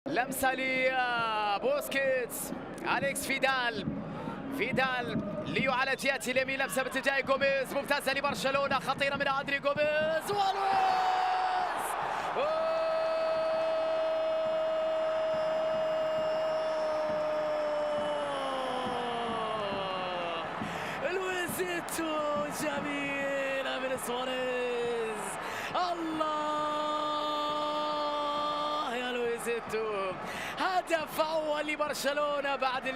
لمسة لبوسكيتس، أليكس فيدال ليو على جهة اليمين، لمسة باتجاه جوميز ممتازة لبرشلونة، خطيرة من أندري جوميز لويزيتو جميلة من سواريز. الله يا لويزيتو، هدف أول لبرشلونة بعد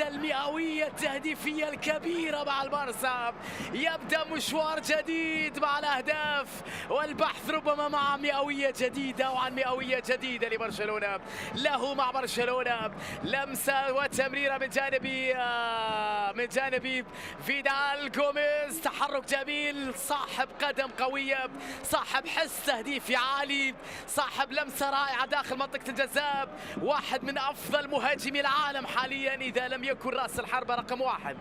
المئوية التهديفية الكبيرة مع البارسا. يبدأ مشوار جديد مع الأهداف والبحث ربما مع مئوية جديدة أو عن مئوية جديدة لبرشلونة. له مع برشلونة لمسة وتمريرة من جانب فيدال جوميز، تحرك جميل، صاحب قدم قوية، صاحب حس تهديفي عالي، صاحب لمسة رائعة داخل منطقة الجزاء، واحد من أفضل مهاجمي العالم حاليا إذا لم يكن رأس الحربة رقم واحد،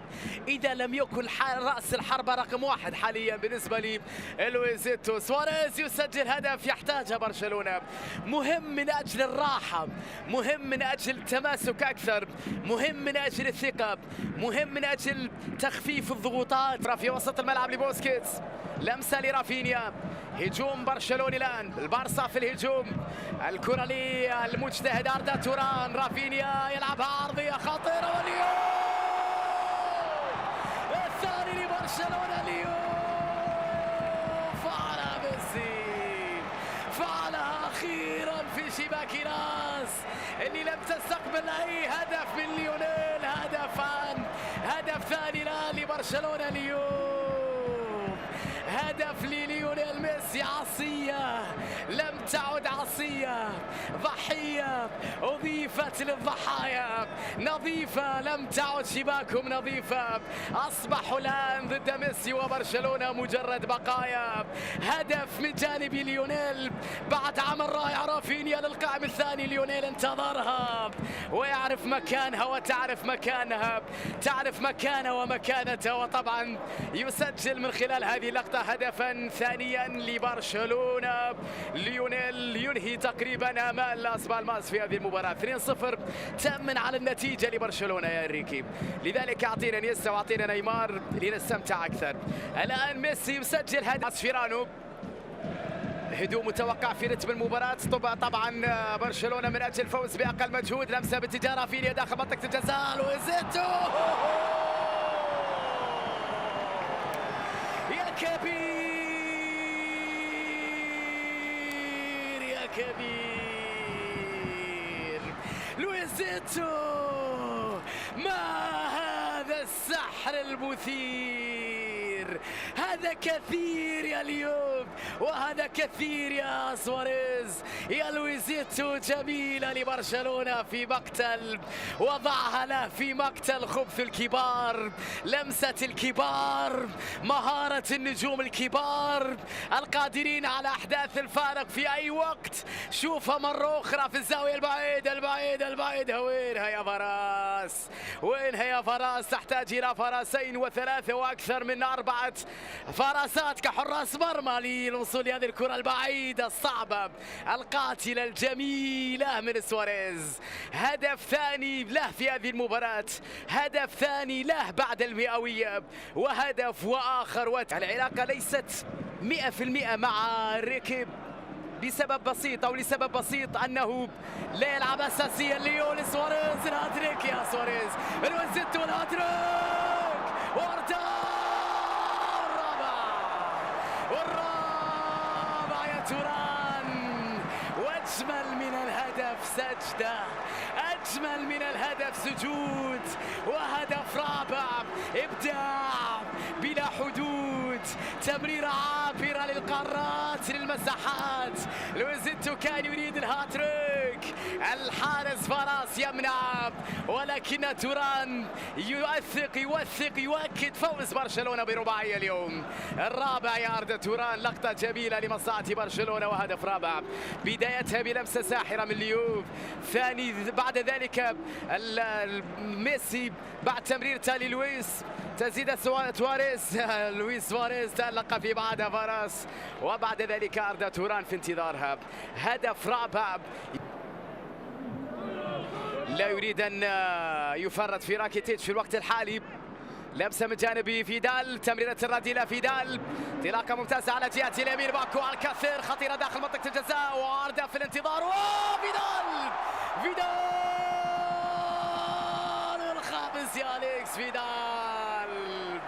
رأس الحربة رقم واحد حاليا بالنسبة لي لويزيتو. سواريز يسجل هدف يحتاجها برشلونة، مهم من أجل الراحة، مهم من أجل التماسك أكثر، مهم من أجل الثقة، مهم من أجل تخفيف الضغوطات. في وسط الملعب لبوسكيتس، لمسة لرافينيا، هجوم برشلوني الآن، البارسا في الهجوم، الكرة للمجتهد أردا توران، رافينيا يلعبها عرضية خطيرة واليوم الثاني لبرشلونة. اليوم فعلها ميسي، فعلها أخيرا في شباك ناس اللي لم تستقبل أي هدف من ليونيل. هدف ثاني الآن لبرشلونة اليوم، هدف لليونيل ميسي. عصية لم تعد عصية، ضحية أضيفت للضحايا، نظيفة لم تعد شباكهم نظيفة، أصبحوا الآن ضد ميسي وبرشلونة مجرد بقايا. هدف من جانب ليونيل بعد عمل رائع رافينيا للقائم الثاني. ليونيل انتظرها ويعرف مكانها وتعرف مكانها، تعرف مكانه ومكانته، وطبعا يسجل من خلال هذه اللقطة هدفا ثانيا لبرشلونة. ليونيل ينهي تقريبا آمال لاس بالماس في هذه المباراة. 2-0 تأمن على النتيجة لبرشلونة يا إنريكي، لذلك أعطينا نيستا وأعطينا نيمار لنستمتع أكثر. الآن ميسي يسجل هدف فيرانو، هدوء متوقع في رتم المباراة. طبعا برشلونة من أجل الفوز بأقل مجهود، لمسة باتجاه رافينيا داخل منطقة الجزاء، لويزيتو يا كبير يا كبير لويزيتو، ما هذا السحر المثير، هذا كثير يا اليوم وهذا كثير يا سواريز. يا لويزيتو جميلة لبرشلونة في مقتل، وضعها له في مقتل خبث الكبار، لمسة الكبار، مهارة النجوم الكبار القادرين على أحداث الفارق في أي وقت. شوفها مرة أخرى في الزاوية البعيدة، وينها يا فراس، وينها يا فراس؟ تحتاج إلى فراسين وثلاثة وأكثر من 4 فراسات كحراس مرمى للوصول لهذه الكرة البعيدة الصعبة القاتلة الجميلة من سواريز. هدف ثاني له في هذه المباراة، هدف ثاني له بعد المئوية، وهدف وآخر. العلاقة ليست 100% مع ريكي لسبب بسيط أنه لا يلعب أساسيا. ليو سواريز، الهاتريك يا سواريز، لويزيتو الهاتريك، والرابع يا توران. واجمل من الهدف سجدة، اجمل من الهدف سجود، وهدف رابع، ابداع بلا حدود، تمريرة عابرة للقارات للمساحات. لويزيتو كان يريد الهاتريك، الحارس فراس يمنع، ولكن توران يؤكد فوز برشلونة برباعية اليوم. الرابع يا أردا توران، لقطة جميلة لمصلحة برشلونة وهدف رابع، بدايتها بلمسة ساحرة من ليوف، بعد ذلك ميسي بعد تمرير تالي لويس، تزيد لويس سواريز تألق في بعدها فراس، وبعد ذلك أردا توران في انتظارها. هدف رابع لا يريد أن يفرط في راكيتيتش في الوقت الحالي. لمسه من جانب فيدال، تمريرة الرديلة فيدال، انطلاقة ممتازة على جهة اليمين. باكو الكثير خطيرة داخل منطقة الجزاء، وعرضة في الانتظار، وفيدال الخامس يا أليكس فيدال،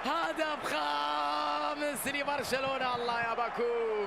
هدف خامس لبرشلونة. الله يا باكو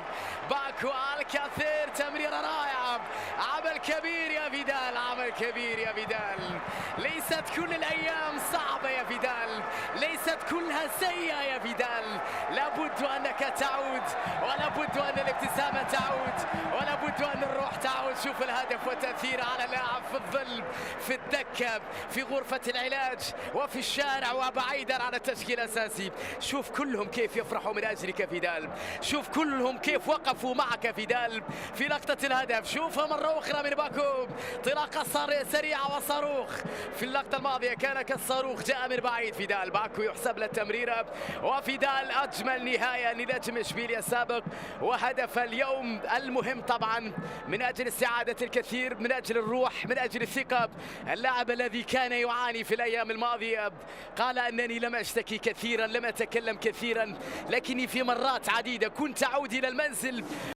الكثير، تمريرة رائعة، عمل كبير يا فيدال، عمل كبير يا فيدال. ليست كل الأيام صعبة يا فيدال، ليست كلها سيئة يا فيدال. لابد أنك تعود، ولابد أن الابتسامة تعود، ولابد أن الروح تعود. شوف الهدف وتأثيره على اللاعب في الظل، في الدكة، في غرفة العلاج، وفي الشارع، وبعيدا عن التشكيل الأساسي. شوف كلهم كيف يفرحوا من أجلك فيدال، شوف كلهم كيف وقفوا معك فيدال في لقطة الهدف. شوفها مرة أخرى من باكو، انطلاقة سريعة وصاروخ. في اللقطة الماضية كان كالصاروخ، جاء من بعيد فيدال. باكو يحسب له التمريرة، وفيدال أجمل نهاية لنجم إشبيليا السابق، وهدف اليوم المهم طبعا من أجل استعادة الكثير، من أجل الروح، من أجل الثقة. اللاعب الذي كان يعاني في الأيام الماضية قال أنني لم أشتكي كثيرا، لم أتكلم كثيرا، لكني في مرات عديدة كنت أعود إلى المنزل